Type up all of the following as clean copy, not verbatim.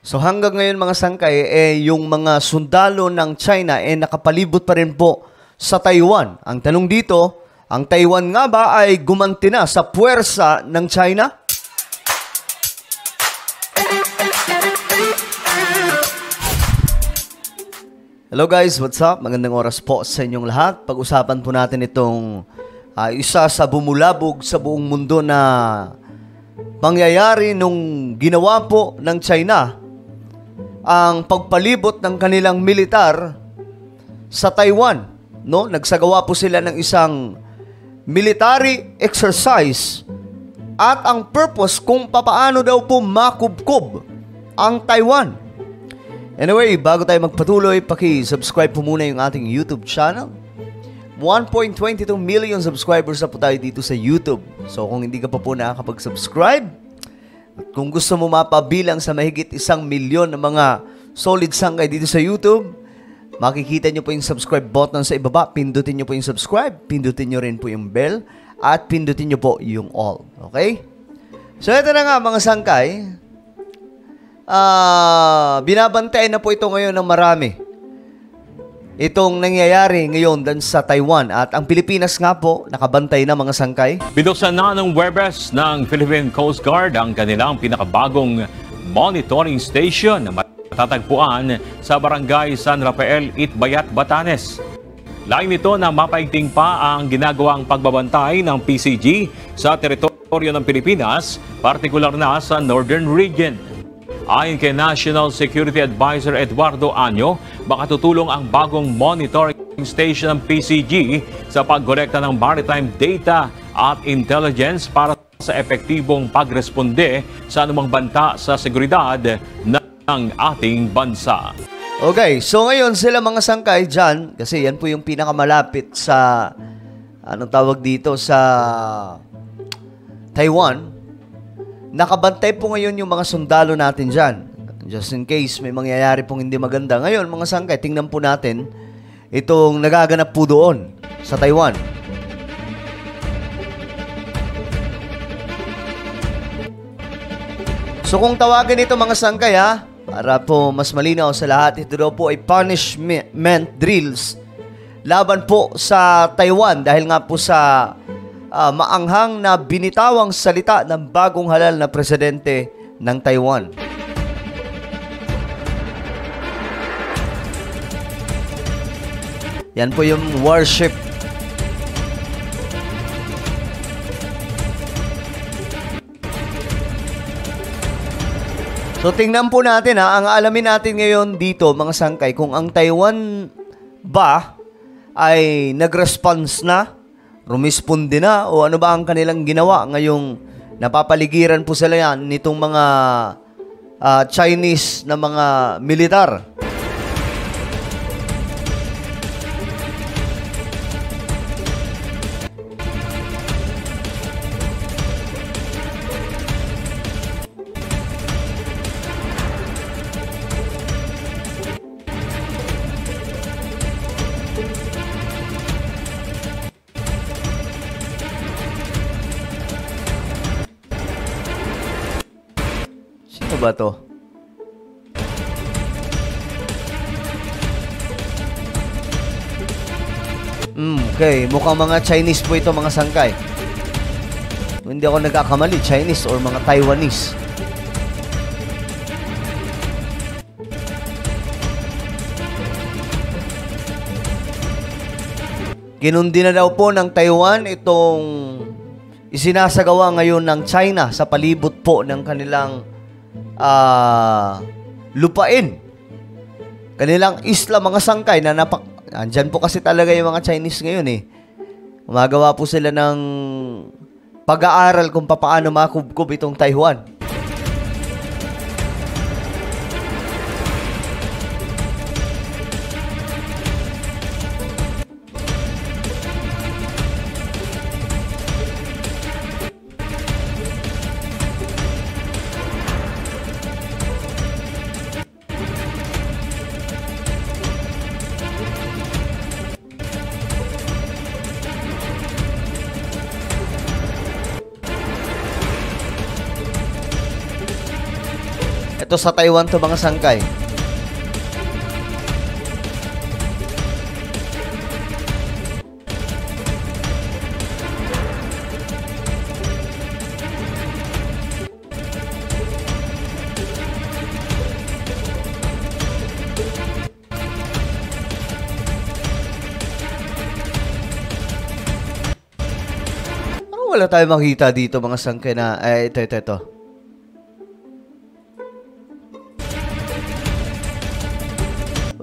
So hanggang ngayon mga sangkay, yung mga sundalo ng China nakapalibot pa rin po sa Taiwan. Ang tanong dito, ang Taiwan nga ba ay gumanti na sa puwersa ng China? Hello guys, what's up? Magandang oras po sa inyong lahat. Pag-usapan po natin itong isa sa bumulabog sa buong mundo na pangyayari nung ginawa po ng China ang pagpalibot ng kanilang militar sa Taiwan. No? Nagsagawa po sila ng isang military exercise at ang purpose kung papaano daw po makubkob ang Taiwan. Anyway, bago tayo magpatuloy, paki-subscribe po muna yung ating YouTube channel. 1.22 million subscribers na po tayo dito sa YouTube. So kung hindi ka pa po nakakapag-subscribe, at kung gusto mo mapabilang sa mahigit 1 milyon na mga solid sangkay dito sa YouTube, makikita nyo po yung subscribe button sa ibaba. Pindutin nyo po yung subscribe, pindutin nyo rin po yung bell, at pindutin nyo po yung all. Okay? So ito na nga mga sangkay. Binabantayan na po ito ngayon ng marami. Itong nangyayari ngayon dan sa Taiwan. At ang Pilipinas nga po, nakabantay na mga sangkay. Binuksan na ng Huwebes ng Philippine Coast Guard ang kanilang pinakabagong monitoring station na matatagpuan sa Barangay San Rafael, Itbayat, Batanes. Lain nito na mapaigting pa ang ginagawang pagbabantay ng PCG sa teritoryo ng Pilipinas, partikular na sa Northern Region. Ayon kay National Security Advisor Eduardo Año, makatutulong ang bagong monitoring station ng PCG sa pagkolekta ng maritime data at intelligence para sa epektibong pagresponde sa anumang banta sa seguridad ng ating bansa. Okay, so ngayon sila mga sangkay dyan, kasi yan po yung pinakamalapit sa, anong tawag dito, sa Taiwan. Nakabantay po ngayon yung mga sundalo natin dyan. Just in case may mangyayari pong hindi maganda. Ngayon, mga sangkay, tingnan po natin itong nagaganap po doon sa Taiwan. So kung tawagin ito mga sangkay para po mas malinaw sa lahat, ito daw po ay punishment drills laban po sa Taiwan dahil nga po sa maanghang na binitawang salita ng bagong halal na presidente ng Taiwan. Yan po yung warship. So tingnan po natin ang alamin natin ngayon dito mga sangkay kung ang Taiwan ba ay nag-response na, rumisponde na, o ano ba ang kanilang ginawa ngayong napapaligiran po sila yan nitong mga Chinese na mga militar. Sino ba to? Okay, mukhang mga Chinese po ito mga sangkay. Hindi ako nagkakamali, Chinese or mga Taiwanese. Kinundi na daw po ng Taiwan itong isinasagawa ngayon ng China sa palibot po ng kanilang lupain. Kanilang isla mga sangkay na andyan po kasi talaga yung mga Chinese ngayon Gumagawa po sila ng pag-aaral kung paano makubkob itong Taiwan. Ito sa Taiwan to mga sangkay. Wala tayo makita dito mga sangkay na ito.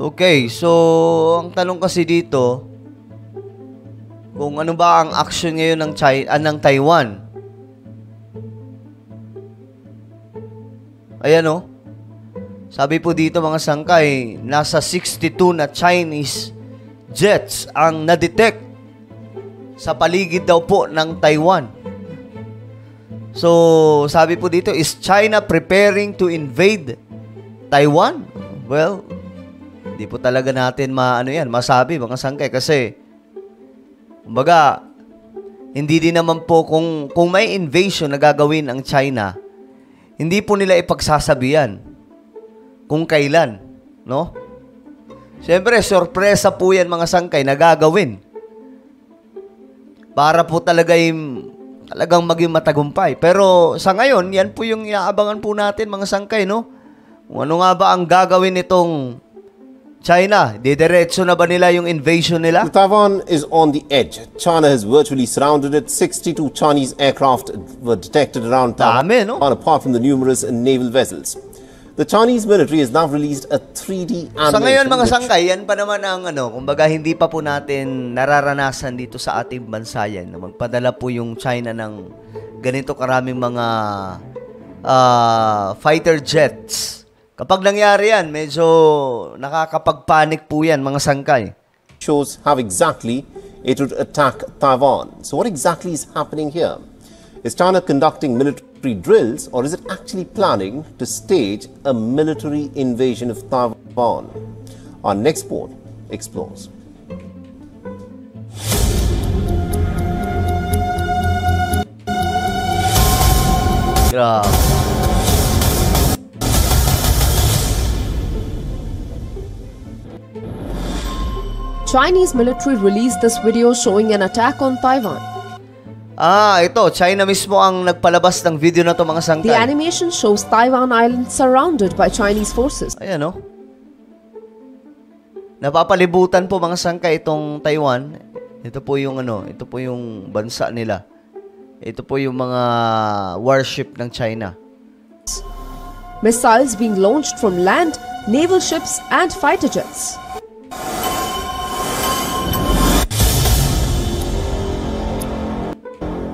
Okay, so ang tanong kasi dito kung ano ba ang action ngayon ng Taiwan. Ayan oh. Sabi po dito mga sangkay, nasa 62 na Chinese jets ang na-detect sa paligid daw po ng Taiwan. So, sabi po dito, is China preparing to invade Taiwan? Well, hindi po talaga natin masabi mga sangkay kasi kumbaga, hindi din naman po kung may invasion na gagawin ang China, hindi po nila ipagsasabihan kung kailan, no? Siyempre, sorpresa po yan mga sangkay na gagawin. Para po talagang maging matagumpay. Pero sa ngayon, yan po yung inaabangan po natin mga sangkay, no? Kung ano nga ba ang gagawin nitong China? Didiretso na ba nila yung invasion nila? Taiwan is on the edge. China has virtually surrounded it. 62 Chinese aircraft were detected around Taiwan, no? Apart from the numerous naval vessels. The Chinese military has now released a 3D animation. Sa ngayon mga sangkay, yan pa naman ang kumbaga hindi pa po natin nararanasan dito sa ating bansa yan na magpadala po yung China ng ganito karaming mga fighter jets. Kapag nangyari yan, medyo nakakapagpanik po yan mga sangkay. Shows how exactly it would attack Taiwan. So what exactly is happening here? Is China conducting military drills or is it actually planning to stage a military invasion of Taiwan? Our next report explores. Grabe. Chinese military released this video showing an attack on Taiwan. Ito, China mismo ang nagpalabas ng video na to mga sangkay. The animation shows Taiwan Island surrounded by Chinese forces. Ayan oh. Napapalibutan po mga sangkay itong Taiwan. Ito po yung ito po yung bansa nila. Ito po yung mga warship ng China. Missiles being launched from land, naval ships and fighter jets.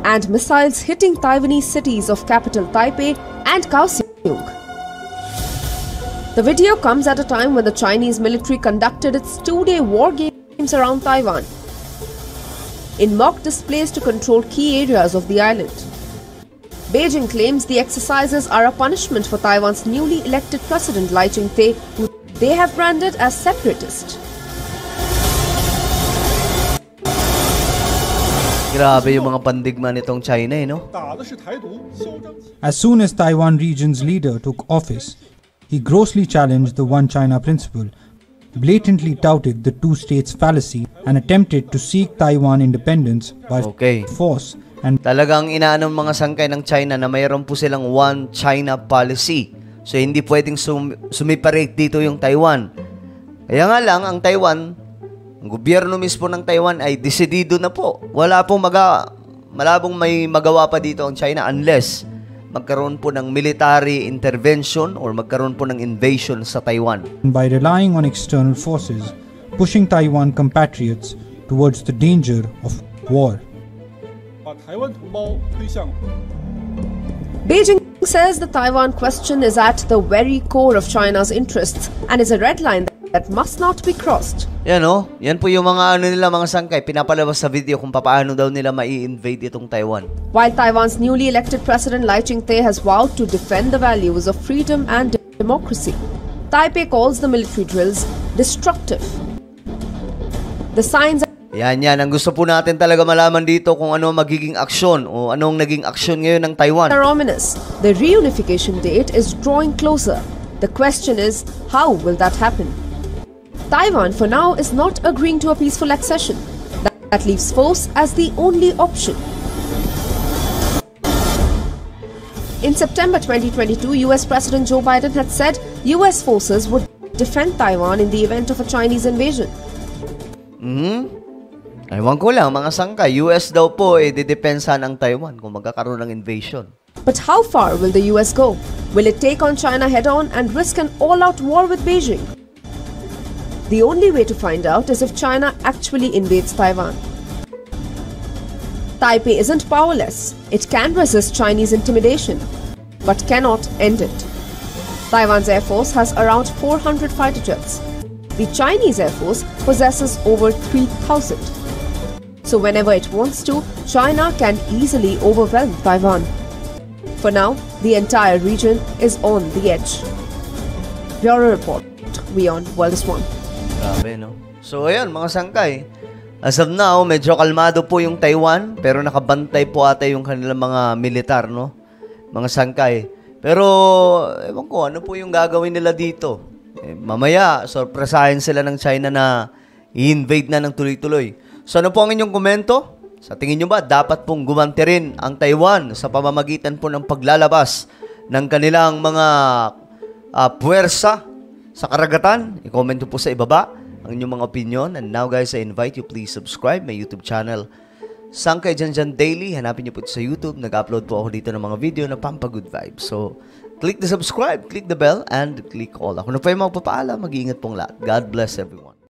And missiles hitting Taiwanese cities of capital Taipei and Kaohsiung. The video comes at a time when the Chinese military conducted its two-day war games around Taiwan in mock displays to control key areas of the island. Beijing claims the exercises are a punishment for Taiwan's newly elected president Lai Ching-te, who they have branded as separatist. Grabe yung mga pandigma nitong China, no? As soon as Taiwan region's leader took office, he grossly challenged the One China principle, blatantly touted the two states fallacy, and attempted to seek Taiwan independence by force. And talagang inaanong mga sangkay ng China na mayroon po silang One China policy. So hindi pwedeng sumiparate dito yung Taiwan. Kaya nga lang ang Taiwan, ang gobyerno mismo ng Taiwan ay desidido na po. Malabong may magawa pa dito ang China unless magkaroon po ng military intervention or magkaroon po ng invasion sa Taiwan. By relying on external forces, pushing Taiwan compatriots towards the danger of war. Beijing says the Taiwan question is at the very core of China's interests and is a red line that must not be crossed. Yan o. Yan po yung mga nila mga sangkay. Pinapalabas sa video kung paano daw nila mai-invade itong Taiwan. While Taiwan's newly elected president Lai Ching-te has vowed to defend the values of freedom and democracy, Taipei calls the military drills destructive. The signs Yan. Ang gusto po natin talaga malaman dito kung ano magiging aksyon o anong naging aksyon ngayon ng Taiwan. are ominous. The reunification date is drawing closer. The question is, how will that happen? Taiwan for now is not agreeing to a peaceful accession. That leaves force as the only option. In September 2022, US President Joe Biden had said US forces would defend Taiwan in the event of a Chinese invasion. Ewan ko lang, mga sangkay, US daw po didepensahan ang Taiwan kung magkakaroon ng invasion. But how far will the US go? Will it take on China head-on and risk an all-out war with Beijing? The only way to find out is if China actually invades Taiwan. Taipei isn't powerless. It can resist Chinese intimidation, but cannot end it. Taiwan's Air Force has around 400 fighter jets. The Chinese Air Force possesses over 3,000. So whenever it wants to, China can easily overwhelm Taiwan. For now, the entire region is on the edge. Bureau Report, WION World is One. Grabe, no? So, ayan, mga sangkay. As of now, medyo kalmado po yung Taiwan, pero nakabantay po ata yung kanilang mga militar, no? Mga sangkay. Pero, ewan ko, ano po yung gagawin nila dito? Mamaya, sorpresahin sila ng China na i-invade na ng tuloy-tuloy. So, ano po ang inyong komento? Sa tingin nyo ba, dapat pong gumanti rin ang Taiwan sa pamamagitan po ng paglalabas ng kanilang mga puwersa sa karagatan? I-comment po sa ibaba ang inyong mga opinion. And now guys, I invite you please subscribe my YouTube channel, Sangkay Janjan Daily. Hanapin niyo po sa YouTube. Nag-upload po ako dito ng mga video na pampa-good vibes. So, click the subscribe, click the bell, and click all. Ako na po yung magpapaalam. Mag-iingat pong lahat. God bless everyone.